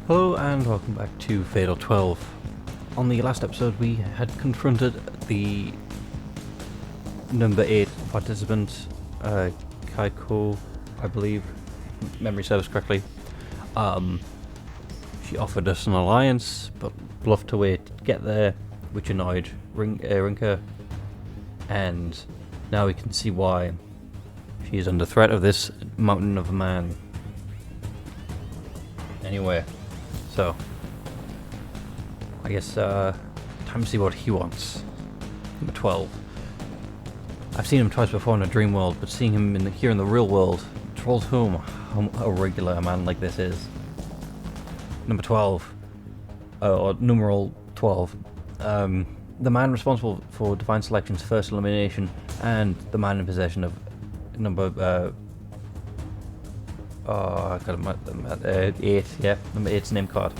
Hello and welcome back to Fatal 12. On the last episode we had confronted the number 8 participant, Kaiko, I believe, if memory serves correctly. She offered us an alliance, but bluffed her way to get there, which annoyed Rinka, and now we can see why. She is under threat of this mountain of a man. Anyway, so I guess time to see what he wants. Number 12. I've seen him twice before in a dream world, but seeing him here in the real world trolls home how irregular a man like this is. Number 12, or numeral 12. The man responsible for Divine Selection's first elimination, and the man in possession of number I got him at 8, yeah, number 8's name card.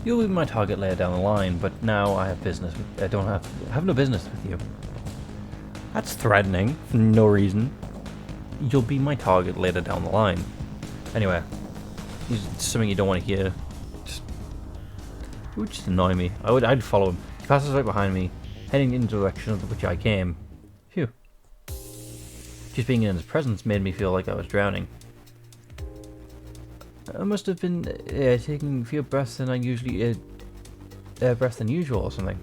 You'll be my target later down the line, but now I have business. I have no business with you. That's threatening for no reason. You'll be my target later down the line. Anyway, it's something you don't want to hear. It would just annoy me. I'd follow him. He passes right behind me, heading in the direction of which I came. Phew. Just being in his presence made me feel like I was drowning. I must have been taking fewer breaths than usual or something.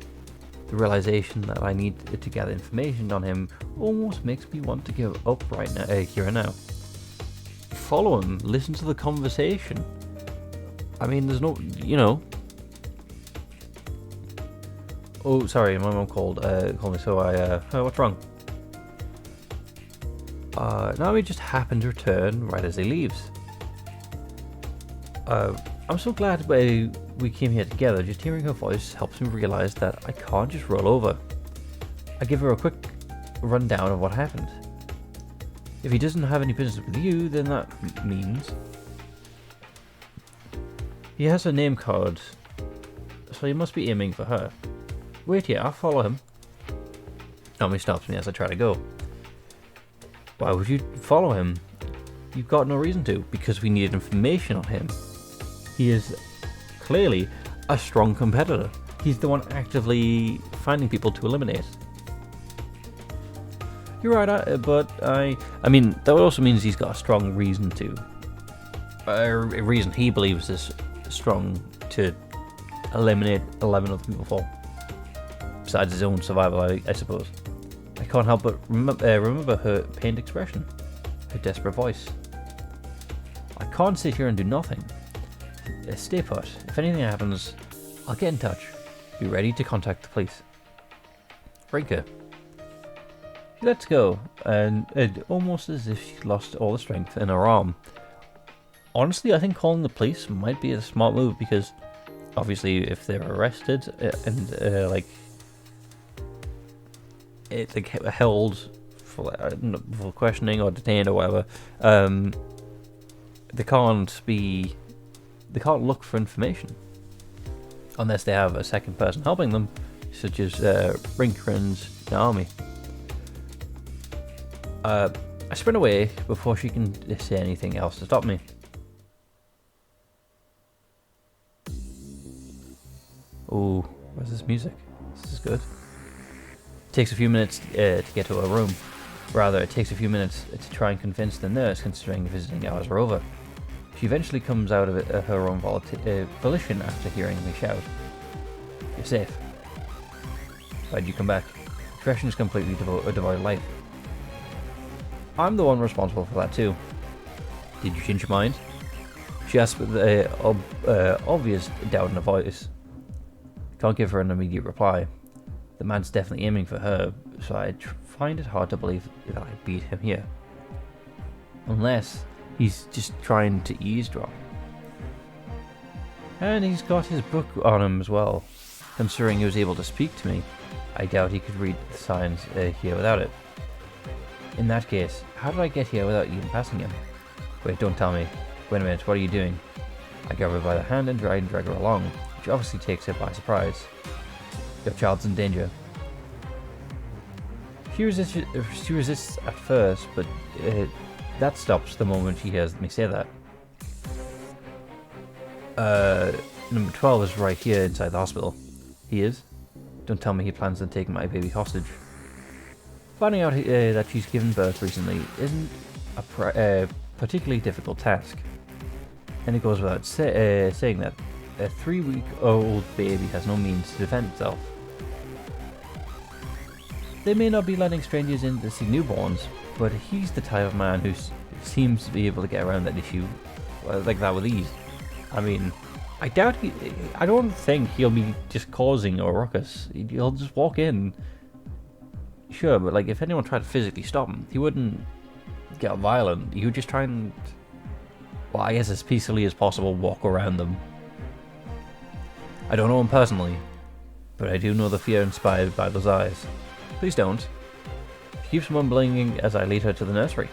The realization that I need to gather information on him almost makes me want to give up right now, here and now. Follow him, listen to the conversation. I mean, there's no, Oh, sorry, my mom called me, so what's wrong? Now he just happened to return right as he leaves. I'm so glad we came here together. Just hearing her voice helps me realize that I can't just roll over. I give her a quick rundown of what happened. If he doesn't have any business with you, then that means he has a name card, so he must be aiming for her. Wait here, I'll follow him. Tommy stops me as I try to go. Why would you follow him? You've got no reason to, because we needed information on him. He is clearly a strong competitor. He's the one actively finding people to eliminate. You're right, but I mean, that also means he's got a strong reason to. A reason he believes is strong to eliminate 11 other people for. Besides his own survival, I suppose. I can't help but remember her pained expression, her desperate voice. I can't sit here and do nothing. Stay put. If anything happens, I'll get in touch. Be ready to contact the police. Rinka. She lets go, and almost as if she lost all the strength in her arm. Honestly, I think calling the police might be a smart move, because obviously if they're arrested and held for questioning or detained or whatever, they can't look for information unless they have a second person helping them, such as Rinka and Naomi. I sprint away before she can say anything else to stop me. Ooh, where's this music? This is good. It takes a few minutes to get to her room. Rather, it takes a few minutes to try and convince the nurse, considering the visiting hours are over. She eventually comes out of her own volition after hearing me shout. You're safe. Why'd you come back? Depression is completely devoid of life. I'm the one responsible for that too. Did you change your mind? She asked with obvious doubt in her voice. Can't give her an immediate reply. The man's definitely aiming for her, so I find it hard to believe that I beat him here. Unless he's just trying to eavesdrop. And he's got his book on him as well. Considering he was able to speak to me, I doubt he could read the signs here without it. In that case, how did I get here without even passing him? Wait, don't tell me. Wait a minute, what are you doing? I grab her by the hand and drag her along, which obviously takes her by surprise. Your child's in danger. She resists at first, but that stops the moment she hears me say that. Number 12 is right here inside the hospital. He is. Don't tell me he plans on taking my baby hostage. Finding out that she's given birth recently isn't a particularly difficult task. And it goes without saying that a 3-week-old baby has no means to defend itself. They may not be letting strangers in to see newborns, but he's the type of man who seems to be able to get around that issue like that with ease. I mean, I don't think he'll be just causing a ruckus. He'll just walk in. Sure, but like if anyone tried to physically stop him, he wouldn't get violent. He would just try and, well, I guess as peacefully as possible, walk around them. I don't know him personally, but I do know the fear inspired by those eyes. Please don't. She keeps mumbling as I lead her to the nursery.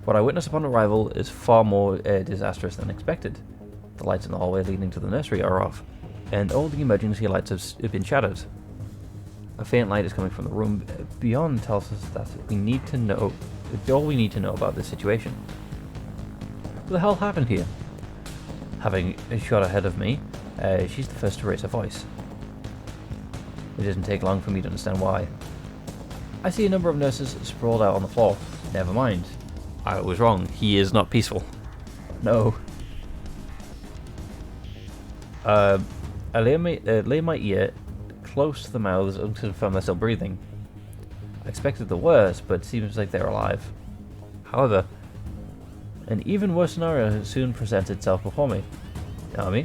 What I witness upon arrival is far more disastrous than expected. The lights in the hallway leading to the nursery are off, and all the emergency lights have been shattered. A faint light is coming from the room beyond tells us that we need to know all we need to know about this situation. What the hell happened here? Having a shot ahead of me, she's the first to raise her voice. It doesn't take long for me to understand why. I see a number of nurses sprawled out on the floor. Never mind. I was wrong. He is not peaceful. No. I lay my ear close to the mouths to confirm they're still breathing. I expected the worst, but it seems like they're alive. However, an even worse scenario soon presents itself before me. Naomi?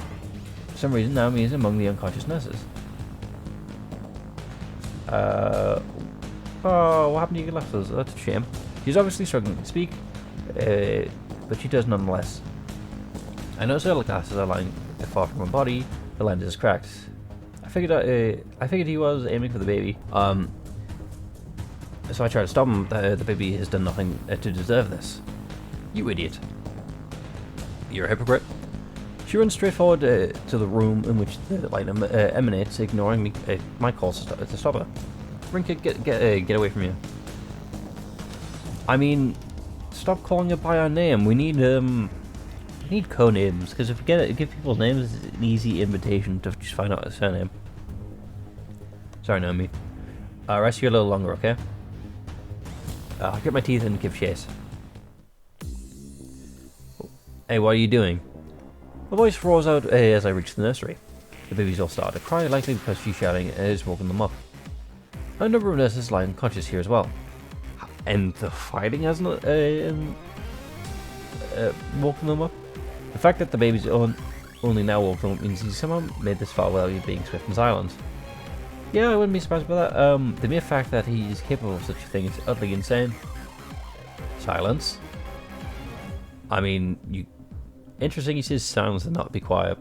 For some reason, Naomi is among the unconscious nurses. Oh, what happened to your glasses? That's a shame. She's obviously struggling to speak, but she does nonetheless. I notice her glasses are lying far from her body. The lens is cracked. I figured he was aiming for the baby. So I try to stop him. The baby has done nothing to deserve this. You idiot. You're a hypocrite. She runs straight forward to the room in which the light emanates, ignoring me, my calls to stop her. Rinka, get away from you. I mean, stop calling her by our name. We need co-names, because if we give people's names, it's an easy invitation to just find out her surname. Sorry, Naomi. Rest you a little longer, okay? I'll grit my teeth and give chase. Hey, what are you doing? A voice roars out as I reach the nursery. The babies all start to cry, likely because she's shouting and it's woken them up. A number of nurses lie unconscious here as well. And the fighting hasn't woken them up? The fact that the babies only now woken up means he somehow made this far without being swift and silent. Yeah, I wouldn't be surprised by that. The mere fact that he is capable of such a thing is utterly insane. Silence? I mean, interesting, he says silence and not be quiet.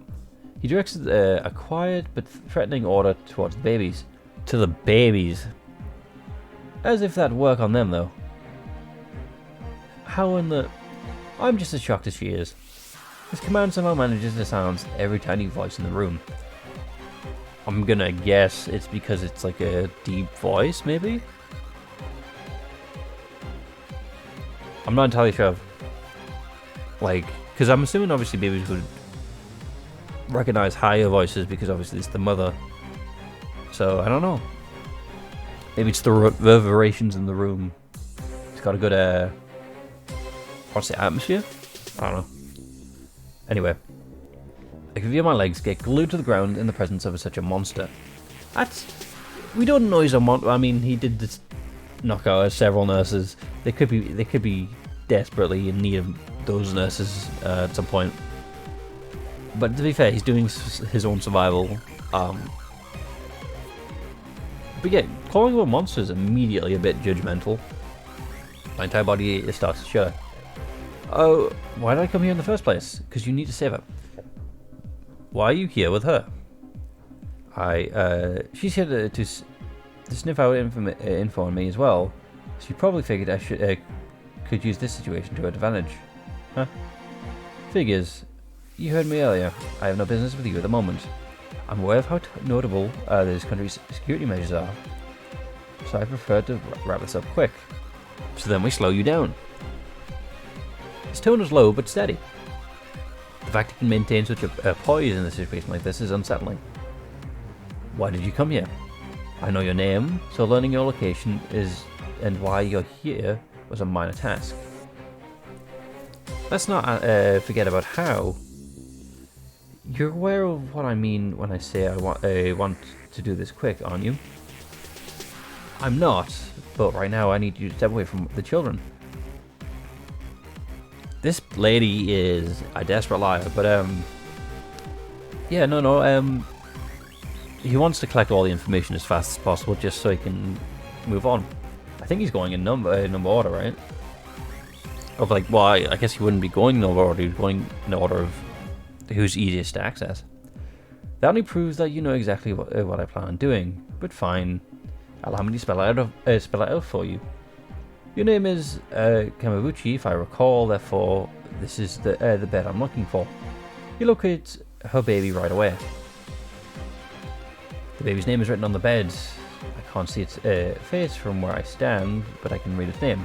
He directs a quiet but threatening order towards the babies. To the babies. As if that'd work on them, though. How in the... I'm just as shocked as she is. His command somehow manages to silence every tiny voice in the room. I'm gonna guess it's because it's like a deep voice, maybe? I'm not entirely sure. Like, because I'm assuming obviously babies would recognize higher voices because obviously it's the mother. So, I don't know. Maybe it's the reverberations in the room. It's got a good, what's the atmosphere? I don't know. Anyway. I can feel my legs get glued to the ground in the presence of such a monster. We don't know he's a monster. I mean, he did just knock out several nurses. They could be desperately in need of those nurses at some point. But to be fair, he's doing his own survival. But yeah, calling them monsters is immediately a bit judgmental. My entire body starts to shudder. Oh, why did I come here in the first place? Because you need to save her. Why are you here with her? She's here to sniff out info on me as well. She probably figured I could use this situation to her advantage. Huh? Figures. You heard me earlier. I have no business with you at the moment. I'm aware of how notable this country's security measures are. So I prefer to wrap this up quick. So then we slow you down. His tone was low but steady. fact you can maintain such a poise in a situation like this is unsettling. Why did you come here? I know your name, so learning your location is and why you're here was a minor task. Let's not forget about how. You're aware of what I mean when I say I want to do this quick, aren't you? I'm not, but right now I need you to step away from the children. This lady is a desperate liar, but yeah, no, he wants to collect all the information as fast as possible just so he can move on. I think he's going in number order, right? Of like, well, I guess he wouldn't be going in number order, he's going in order of who's easiest to access. That only proves that you know exactly what I plan on doing, but fine. Allow me to spell it out for you. Your name is Kamabuchi, if I recall, therefore this is the bed I'm looking for. You locate her baby right away. The baby's name is written on the bed. I can't see its face from where I stand, but I can read its name.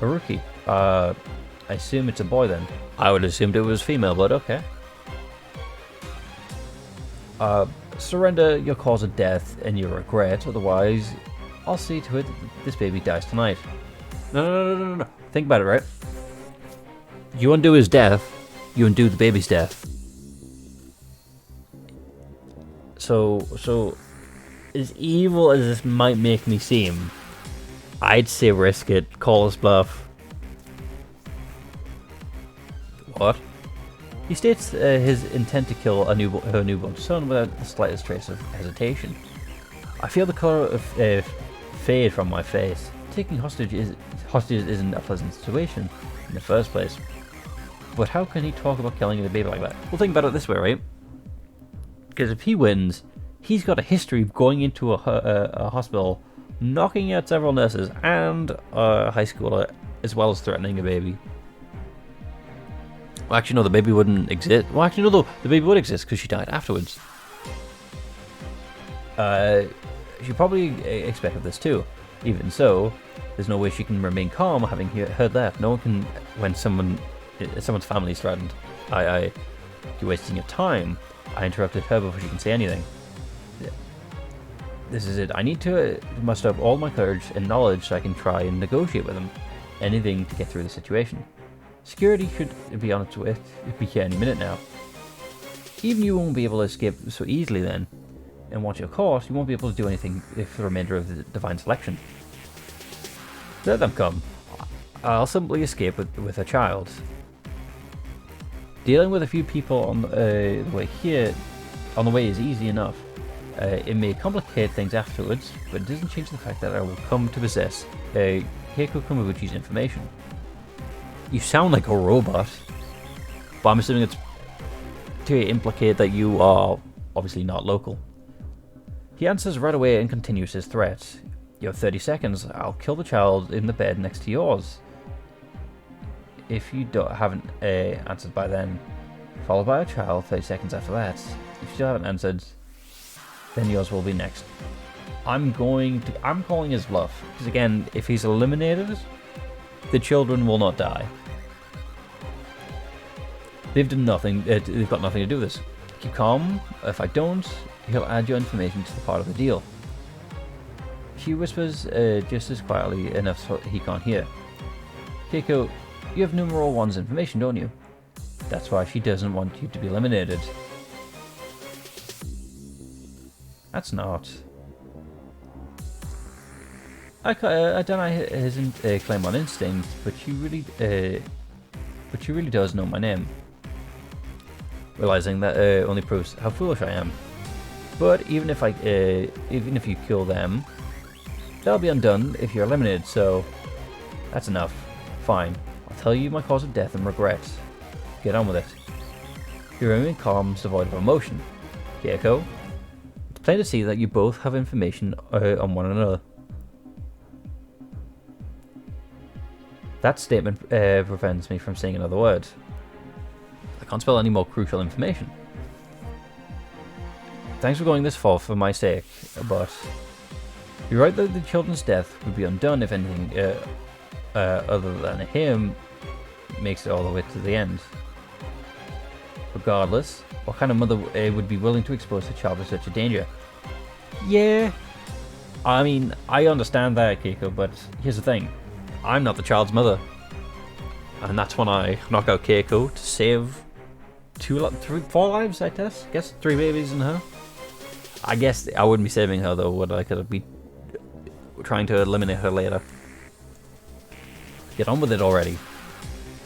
Haruki. I assume it's a boy then. I would have assumed it was female, but okay. Surrender your cause of death and your regret, otherwise I'll see to it that this baby dies tonight. No. Think about it, right? You undo his death, you undo the baby's death. So as evil as this might make me seem, I'd say risk it, call his bluff. What? He states his intent to kill her newborn son without the slightest trace of hesitation. I feel the colour of fade from my face. Taking hostages isn't a pleasant situation in the first place. But how can he talk about killing a baby like that? Well, think about it this way, right? Because if he wins, he's got a history of going into a hospital, knocking out several nurses and a high schooler, as well as threatening a baby. Well, actually, no, the baby wouldn't exist. Well, actually, no, though, the baby would exist because she died afterwards. She probably expected this too. Even so, there's no way she can remain calm having heard that. No one can, when someone's family is threatened. You're wasting your time. I interrupted her before she can say anything. This is it. I need to muster up all my courage and knowledge so I can try and negotiate with him. Anything to get through the situation. Security should be on its way. It'll be here any minute now. Even you won't be able to escape so easily then. And once you're caught, you won't be able to do anything for the remainder of the divine selection. Let them come. I'll simply escape with a child. Dealing with a few people on the way is easy enough. It may complicate things afterwards, but it doesn't change the fact that I will come to possess Keiko Kamabuchi's information. You sound like a robot, but I'm assuming it's to implicate that you are obviously not local. He answers right away and continues his threat. You have 30 seconds. I'll kill the child in the bed next to yours. If you haven't answered by then, followed by a child 30 seconds after that. If you still haven't answered, then yours will be next. I'm calling his bluff, because again, if he's eliminated, the children will not die. They've done nothing. They've got nothing to do with this. Keep calm. If I don't, he'll add your information to the part of the deal. She whispers just as quietly enough so he can't hear. Keiko, you have numeral one's information, don't you? That's why she doesn't want you to be eliminated. That's not. I deny his claim on instinct, but she really does know my name. Realizing that only proves how foolish I am. But even if you kill them, they'll be undone if you're eliminated. So that's enough. Fine. I'll tell you my cause of death and regret. Get on with it. You remain calm, devoid of emotion. Keiko, it's plain to see that you both have information on one another. That statement prevents me from saying another word. I can't spell any more crucial information. Thanks for going this far for my sake, but you're right that the children's death would be undone if anything other than him makes it all the way to the end. Regardless, what kind of mother would be willing to expose her child to such a danger? Yeah, I mean, I understand that, Keiko, but here's the thing. I'm not the child's mother. And that's when I knock out Keiko to save 4 lives, I guess 3 babies and her. I guess I wouldn't be saving her though, would I? Could be trying to eliminate her later. Get on with it already.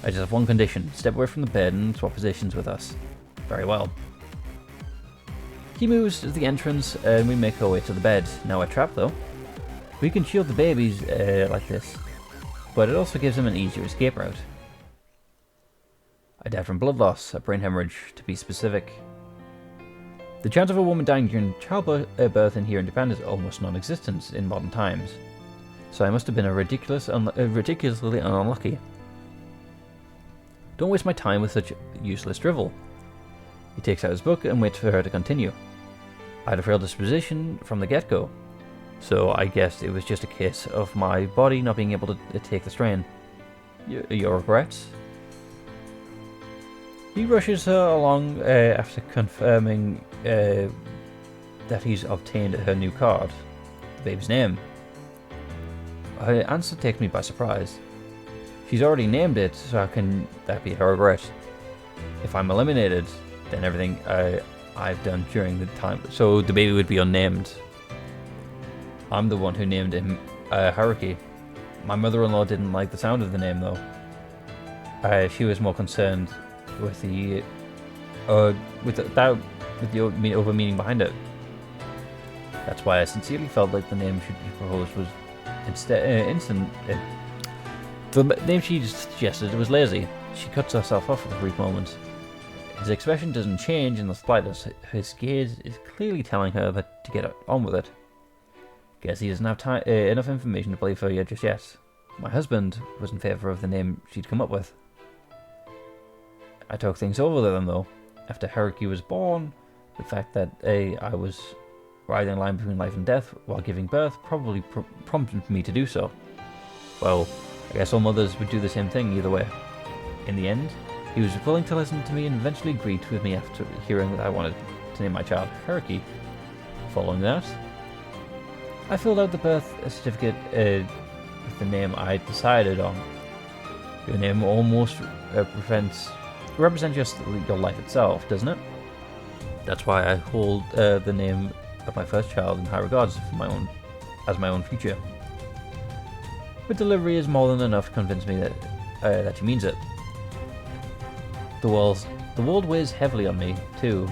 I just have one condition. Step away from the bed and swap positions with us. Very well. He moves to the entrance and we make our way to the bed. Now we're trapped though. We can shield the babies like this, but it also gives them an easier escape route. I died from blood loss, a brain hemorrhage to be specific. The chance of a woman dying during childbirth in here in Japan is almost non-existent in modern times, so I must have been ridiculously unlucky. Don't waste my time with such useless drivel. He takes out his book and waits for her to continue. I had a frail disposition from the get-go, so I guess it was just a case of my body not being able to take the strain. Your regrets? He rushes her along after confirming that he's obtained her new card, the baby's name. Her answer takes me by surprise. She's already named it, so how can that be her regret? If I'm eliminated, then everything I've done during the time, so the baby would be unnamed. I'm the one who named him Haruki. My mother-in-law didn't like the sound of the name though. She was more concerned with the over meaning behind it. That's why I sincerely felt like the name she proposed was the name she suggested was lazy. She cuts herself off for a brief moment. His expression doesn't change in the slightest. His gaze is clearly telling her that to get on with it. Guess he doesn't have enough information to believe her yet just yet. My husband was in favour of the name she'd come up with. I talked things over with them though. After Haruki was born, the fact that I was riding a line between life and death while giving birth probably prompted me to do so. Well, I guess all mothers would do the same thing either way. In the end, he was willing to listen to me and eventually agreed with me after hearing that I wanted to name my child Haruki. Following that, I filled out the birth certificate with the name I decided on. Your name almost represents just your life itself, doesn't it? That's why I hold the name of my first child in high regards for as my own future. But delivery is more than enough to convince me that she means it. The world weighs heavily on me too.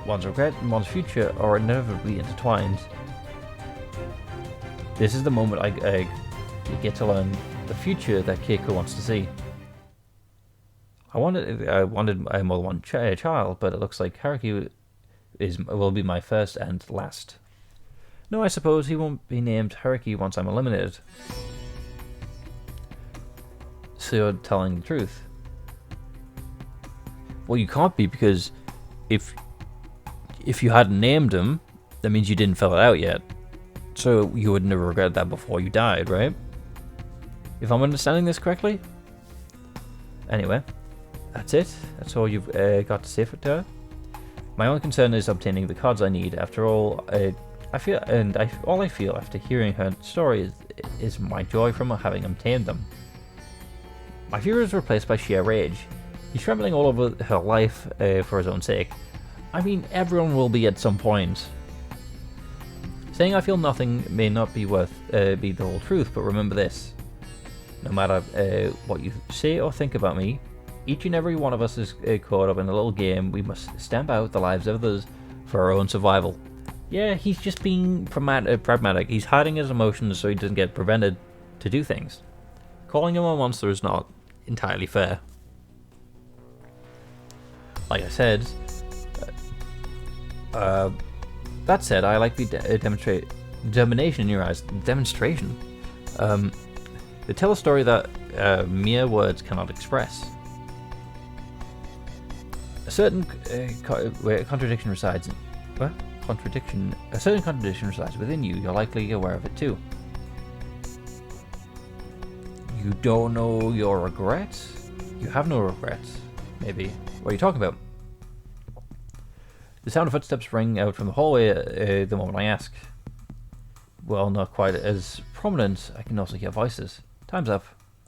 One's regret and one's future are inevitably intertwined. This is the moment I get to learn the future that Keiko wants to see. I wanted more than one child, but it looks like Haruki will be my first and last. No, I suppose he won't be named Haruki once I'm eliminated. So you're telling the truth. Well, you can't be, because if you hadn't named him, that means you didn't fill it out yet. So you would never regret that before you died, right? If I'm understanding this correctly? Anyway, that's it. That's all you've got to say for her. My only concern is obtaining the cards I need. After all, all I feel after hearing her story is my joy from having obtained them. My fear is replaced by sheer rage. He's trembling all over her life for his own sake. I mean, everyone will be at some point. Saying I feel nothing may not be be the whole truth, but remember this. No matter what you say or think about me, each and every one of us is caught up in a little game. We must stamp out the lives of others for our own survival. Yeah, he's just being pragmatic. He's hiding his emotions so he doesn't get prevented to do things. Calling him a monster is not entirely fair. Like I said, that said, I like the determination in your eyes. Demonstration. They tell a story that mere words cannot express. A certain contradiction resides in... What? Contradiction? A certain contradiction resides within you. You're likely aware of it too. You don't know your regrets? You have no regrets. Maybe. What are you talking about? The sound of footsteps ring out from the hallway the moment I ask. Well, not quite as prominent. I can also hear voices. Time's up.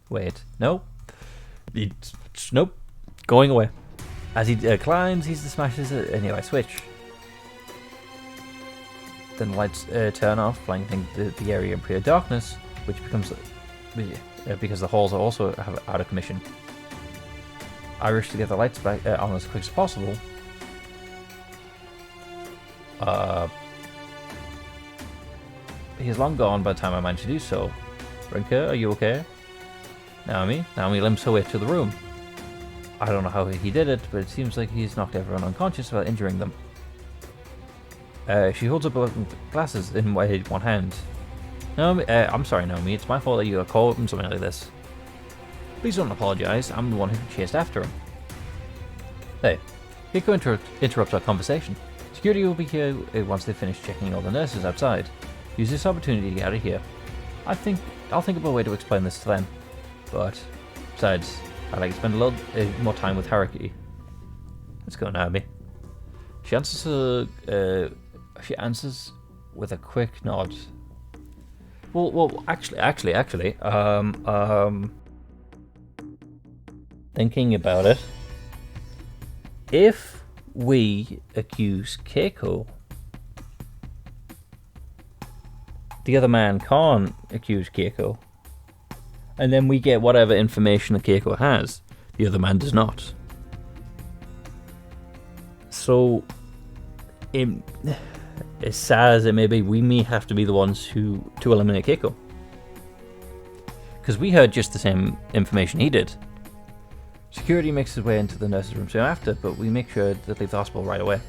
Wait. No. Nope. Going away. As he climbs, he smashes a nearby switch. Then the lights turn off, blanketing the area in pure darkness, which becomes because the halls are also out of commission. I rush to get the lights back on as quick as possible. He's long gone by the time I manage to do so. Rinka, are you okay? Naomi limps her way to the room. I don't know how he did it, but it seems like he's knocked everyone unconscious without injuring them. She holds up glasses in one hand. Naomi, I'm sorry, Naomi. It's my fault that you got caught up in something like this. Please don't apologize. I'm the one who chased after him. Hey, Hiko interrupts our conversation. Security will be here once they finish checking all the nurses outside. Use this opportunity to get out of here. I'll think of a way to explain this to them. But besides, I'd like to spend a little more time with Haruki. Let's go, Naomi. She answers with a quick nod. Well, actually, thinking about it, if we accuse Keiko, the other man can't accuse Keiko, and then we get whatever information that Keiko has, the other man does not. So, as sad as it may be, we may have to be the ones to eliminate Keiko. Because we heard just the same information he did. Security makes his way into the nurse's room soon after, but we make sure to leave the hospital right away.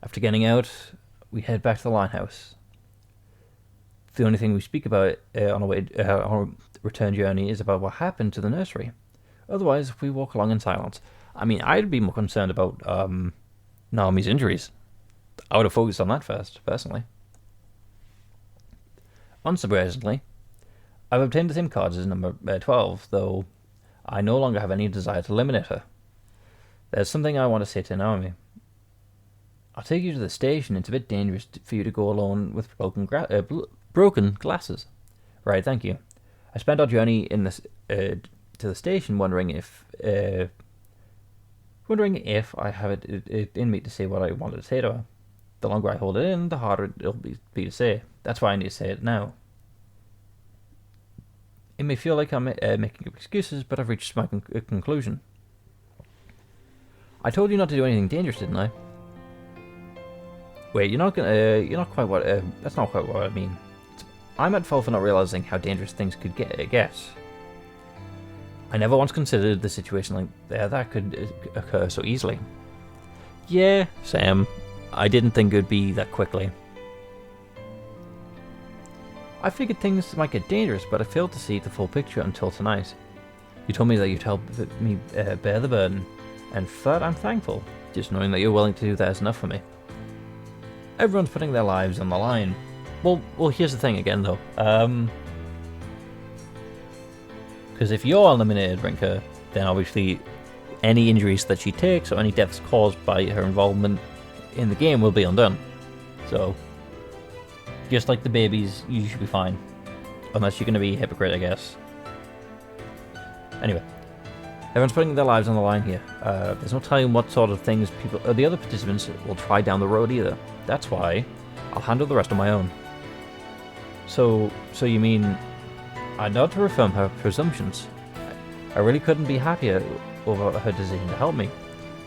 After getting out, we head back to the Linehouse. The only thing we speak about on our return journey is about what happened to the nursery. Otherwise, we walk along in silence. I mean, I'd be more concerned about Naomi's injuries. I would have focused on that first, personally. Unsurprisingly, I've obtained the same cards as number 12, though I no longer have any desire to eliminate her. There's something I want to say to Naomi. I'll take you to the station. It's a bit dangerous for you to go alone with broken glasses. Right, thank you. I spent our journey to the station wondering if I have it in me to say what I wanted to say to her. The longer I hold it in, the harder it'll be to say. That's why I need to say it now. It may feel like I'm making up excuses, but I've reached my conclusion. I told you not to do anything dangerous, didn't I? Wait, you're not quite what. That's not quite what I mean. I'm at fault for not realizing how dangerous things could get. I never once considered the situation like that could occur so easily. Yeah, Sam. I didn't think it would be that quickly. I figured things might get dangerous, but I failed to see the full picture until tonight. You told me that you'd help me bear the burden, and for that I'm thankful. Just knowing that you're willing to do that is enough for me. Everyone's putting their lives on the line. Well, here's the thing again, though. Because if you're eliminated, Rinka, then obviously any injuries that she takes or any deaths caused by her involvement in the game will be undone. So, just like the babies, you should be fine. Unless you're going to be a hypocrite, I guess. Anyway, everyone's putting their lives on the line here. There's no telling what sort of things the other participants will try down the road either. That's why I'll handle the rest on my own. So you mean I nod to affirm her presumptions? I really couldn't be happier over her decision to help me.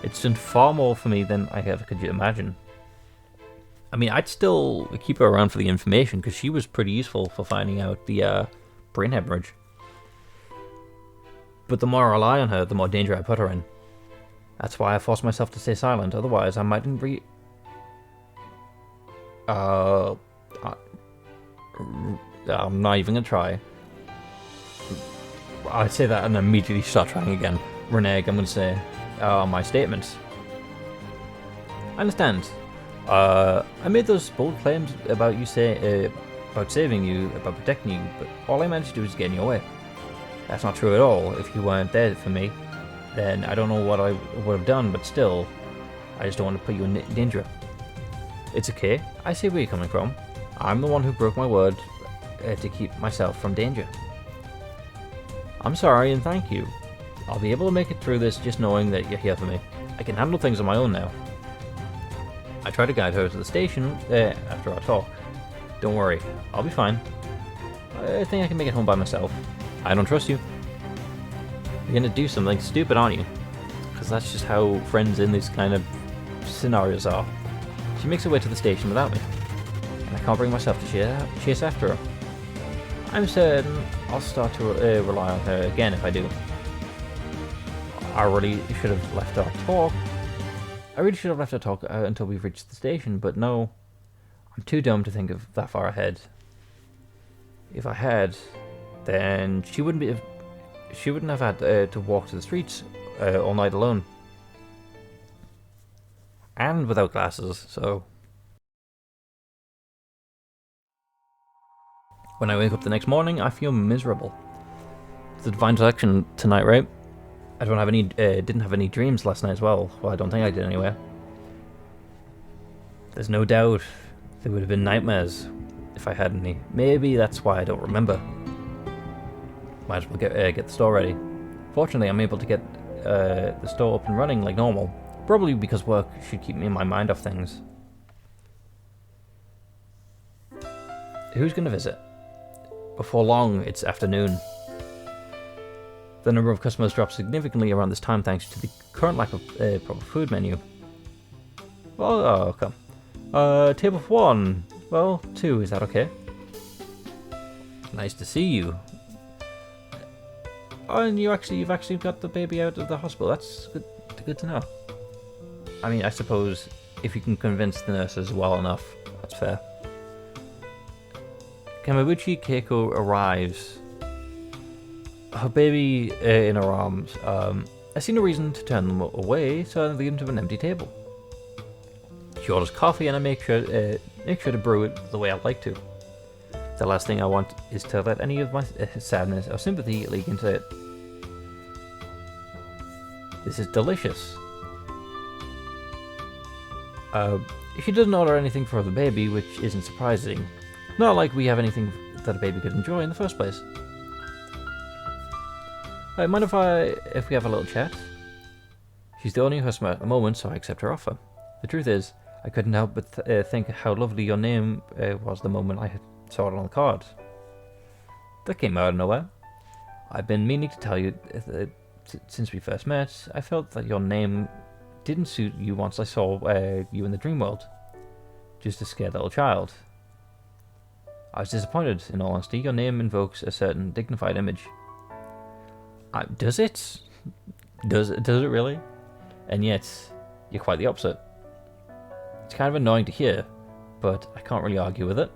It's done far more for me than I ever could imagine. I mean, I'd still keep her around for the information because she was pretty useful for finding out the brain hemorrhage. But the more I rely on her, the more danger I put her in. That's why I forced myself to stay silent, otherwise I mightn't I'm not even gonna try. I'd say that and immediately start trying again. Renege, I'm gonna say my statements. I understand. I made those bold claims about about saving you, about protecting you, but all I managed to do was get in your way. That's not true at all. If you weren't there for me, then I don't know what I would have done, but still, I just don't want to put you in danger. It's okay, I see where you're coming from. I'm the one who broke my word to keep myself from danger. I'm sorry and thank you. I'll be able to make it through this just knowing that you're here for me. I can handle things on my own now. I try to guide her to the station after our talk. Don't worry, I'll be fine. I think I can make it home by myself. I don't trust you. You're gonna do something stupid, aren't you? Because that's just how friends in these kind of scenarios are. She makes her way to the station without me, and I can't bring myself to chase after her. I'm certain I'll start to rely on her again if I do. I really should have left our talk. Until we've reached the station, but no. I'm too dumb to think of that far ahead. If I had, then she wouldn't have had to walk to the streets all night alone. And without glasses, so... When I wake up the next morning, I feel miserable. It's a divine selection tonight, right? I don't have any, didn't have any dreams last night as well. Well, I don't think I did anyway. There's no doubt there would have been nightmares if I had any. Maybe that's why I don't remember. Might as well get the store ready. Fortunately, I'm able to get the store up and running like normal. Probably because work should keep me in my mind off things. Who's going to visit? Before long, it's afternoon. The number of customers drops significantly around this time thanks to the current lack of proper food menu. Well, oh, okay. Table for one. Well, two, is that okay? Nice to see you. Oh, and you've actually got the baby out of the hospital. That's good to know. I mean, I suppose if you can convince the nurses well enough, that's fair. Kamabuchi Keiko arrives. Her baby in her arms. I see no reason to turn them away, so I lead them to an empty table. She orders coffee, and I make sure to brew it the way I like to. The last thing I want is to let any of my sadness or sympathy leak into it. This is delicious. She doesn't order anything for the baby, which isn't surprising. Not like we have anything that a baby could enjoy in the first place. Mind if we have a little chat? She's the only customer at the moment, so I accept her offer. The truth is, I couldn't help but think how lovely your name was the moment I saw it on the card. That came out of nowhere. I've been meaning to tell you that since we first met, I felt that your name didn't suit you once I saw you in the dream world. Just a scared little child. I was disappointed, in all honesty. Your name invokes a certain dignified image. Does it? Does it really? And yet, you're quite the opposite. It's kind of annoying to hear, but I can't really argue with it.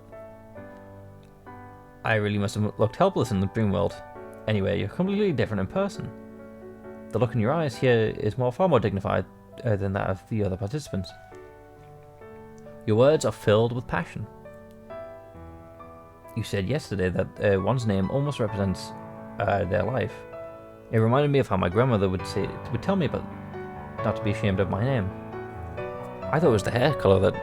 I really must have looked helpless in the dream world. Anyway, you're completely different in person. The look in your eyes here is far more dignified than that of the other participants. Your words are filled with passion. You said yesterday that one's name almost represents their life. It reminded me of how my grandmother would tell me about not to be ashamed of my name. I thought it was the hair colour that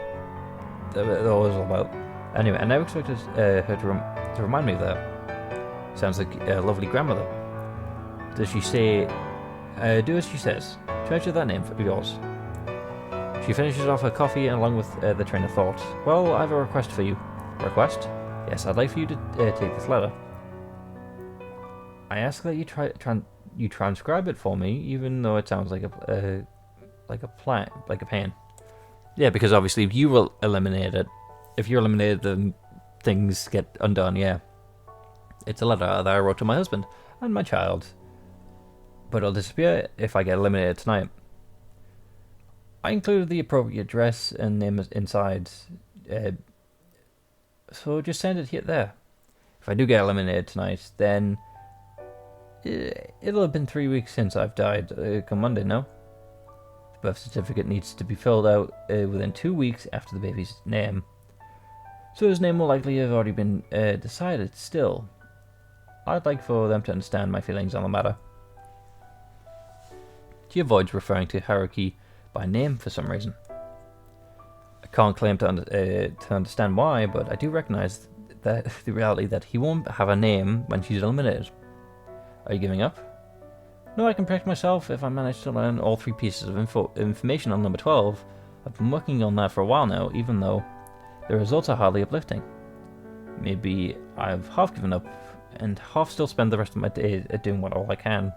it was all about. Anyway, I never expected her to remind me of that. Sounds like a lovely grandmother. Does she say, do as she says, treasure that name for yours. She finishes off her coffee and along with the train of thought. Well, I have a request for you. Request? Yes, I'd like for you to take this letter. I ask that you transcribe it for me, even though it sounds like a pain. Yeah, because obviously if you will eliminate it, if you're eliminated, then things get undone. Yeah, it's a letter that I wrote to my husband and my child, but it'll disappear if I get eliminated tonight. I included the appropriate address and name inside, so just send it here there. If I do get eliminated tonight, then it'll have been 3 weeks since I've died, come Monday, no? The birth certificate needs to be filled out within 2 weeks after the baby's name. So his name will likely have already been decided still. I'd like for them to understand my feelings on the matter. She avoids referring to Haruki by name for some reason. I can't claim to understand why, but I do recognize that the reality that he won't have a name when she's eliminated. Are you giving up? No, I can protect myself if I manage to learn all 3 pieces of information on number 12. I've been working on that for a while now, even though the results are hardly uplifting. Maybe I've half given up, and half still spend the rest of my day doing all I can.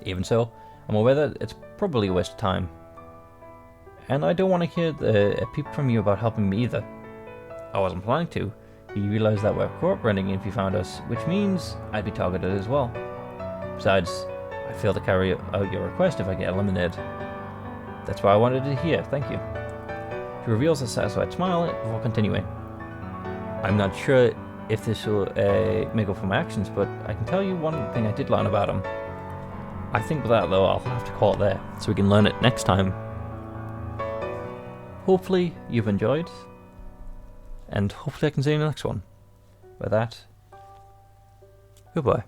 Even so, I'm aware that it's probably a waste of time. And I don't want to hear a peep from you about helping me either. I wasn't planning to. You realize that we're cooperating if you found us, which means I'd be targeted as well. Besides, I fail to carry out your request if I get eliminated. That's why I wanted to hear, thank you. She reveals a satisfied smile before continuing. I'm not sure if this will make up for my actions, but I can tell you one thing I did learn about him. I think with that though, I'll have to call it there, so we can learn it next time. Hopefully you've enjoyed, and hopefully I can see you in the next one. With that, goodbye.